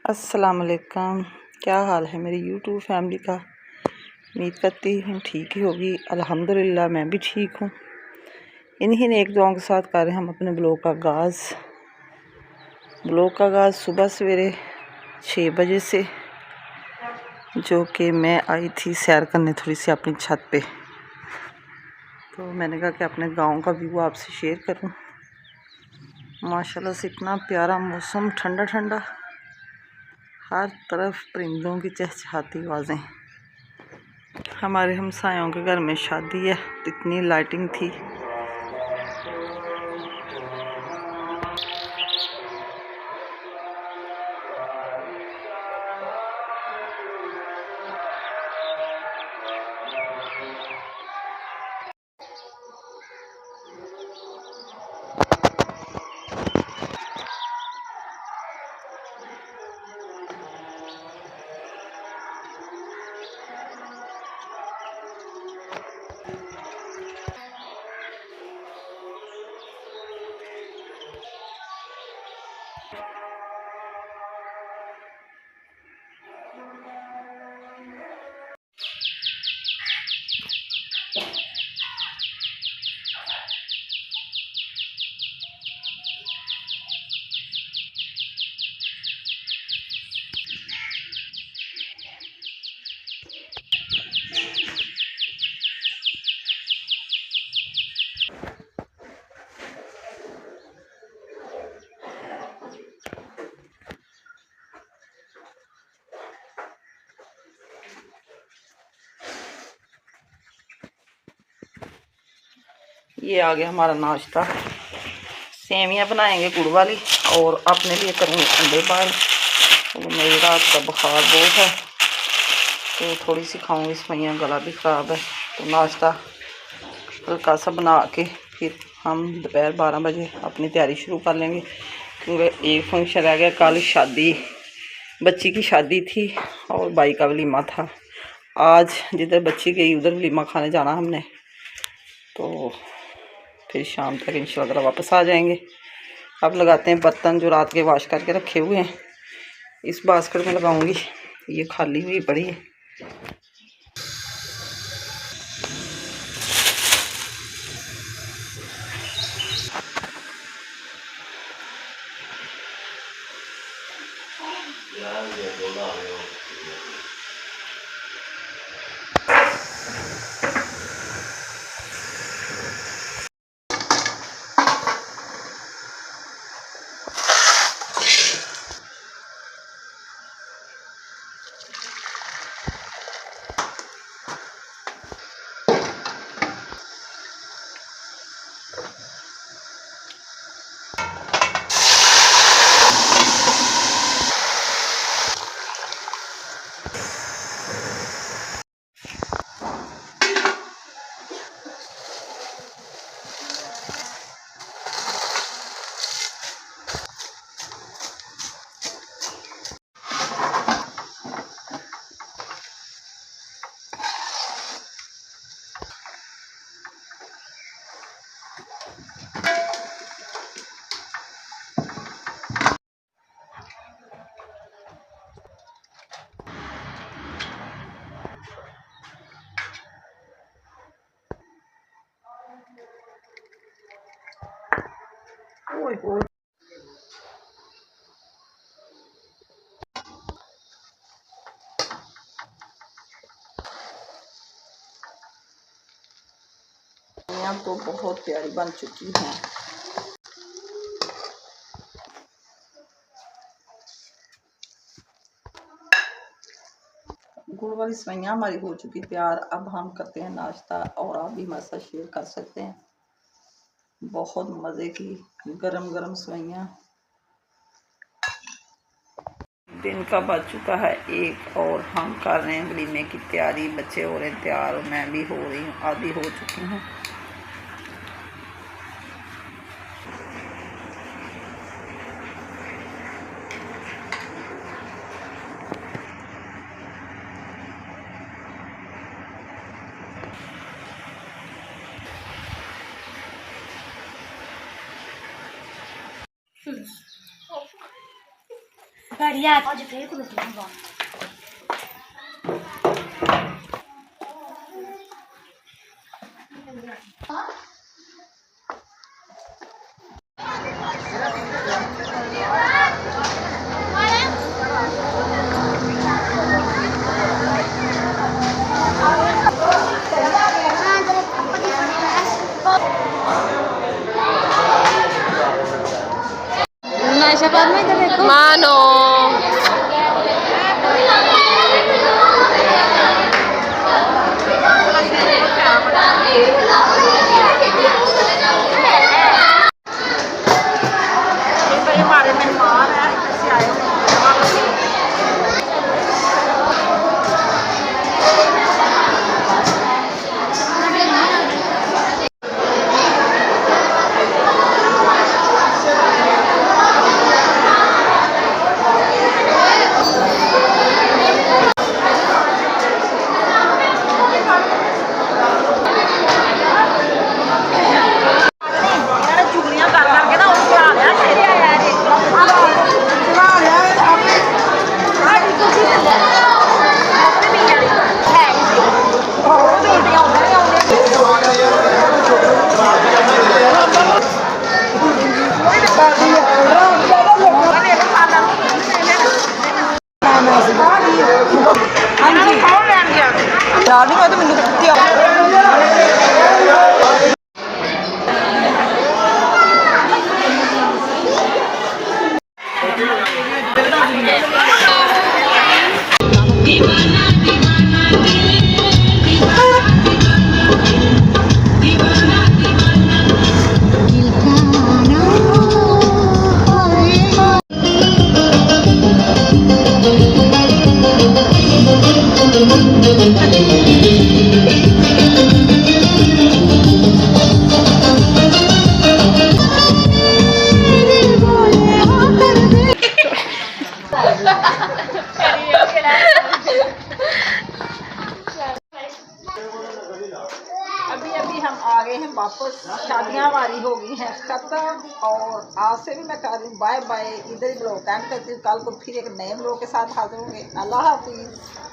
अस्सलाम वालेकुम। क्या हाल है मेरी यूट्यूब फैमिली का। उम्मीद करती हूँ ठीक ही होगी। अल्हम्दुलिल्लाह मैं भी ठीक हूँ। इन्हीं नेक दुआओं के साथ कर रहे हैं हम अपने ब्लॉग का आगाज़ सुबह सवेरे 6 बजे से, जो कि मैं आई थी सैर करने थोड़ी सी अपनी छत पे। तो मैंने कहा कि अपने गांव का व्यू आपसे शेयर करूं। माशाल्लाह से इतना प्यारा मौसम, ठंडा ठंडा, हर तरफ परिंदों की चहचहाती आवाज़ें। हमारे हमसायों के घर में शादी है, इतनी लाइटिंग थी। ये आ गया हमारा नाश्ता। सेवियां बनाएंगे गुड़ वाली और अपने लिए करूँगी अंडे बॉयल। तो मेरी रात का बुखार बहुत है तो थोड़ी सी खाऊंगी सेवियां, गला भी ख़राब है। तो नाश्ता हल्का सा बना के फिर हम दोपहर 12 बजे अपनी तैयारी शुरू कर लेंगे, क्योंकि एक फंक्शन रह गया। कल शादी, बच्ची की शादी थी और भाई का वलीमा था। आज जिधर बच्ची गई उधर वलीमा खाने जाना हमने, तो फिर शाम तक इंशाल्लाह वापस आ जाएंगे। अब लगाते हैं बर्तन जो रात के वॉश करके रखे हुए हैं, इस बास्केट में लगाऊंगी। ये खाली हुई पड़ी है। तो बहुत प्यारी बन चुकी हैं। गुड़ वाली सेवइयां हमारी हो चुकी तैयार। अब हम करते हैं नाश्ता और आप भी हमारे साथ शेयर कर सकते हैं। बहुत मज़े की गरम गरम सेवइयाँ। दिन का बज चुका है 1 और हम कर रहे हैं वलीमे की तैयारी। बच्चे हो रहे हैं तैयार और मैं भी हो रही हूँ, आधी हो चुकी हूँ। बढ़िया आज फिर कुछ नहीं। Mano. हमारे मेहमान हैं, इधर से आए हुए यार नहीं मैं तो मैनू अभी अभी हम आ गए हैं वापस। शादियाँ हमारी हो गई हैं ख़त्म और आज से भी मैं कह रही हूँ बाय बाय। इधर ही ब्लॉग एंड करती हूँ। कल को फिर एक नए ब्लॉग के साथ हाजिर होंगे। अल्लाह हाफिज़।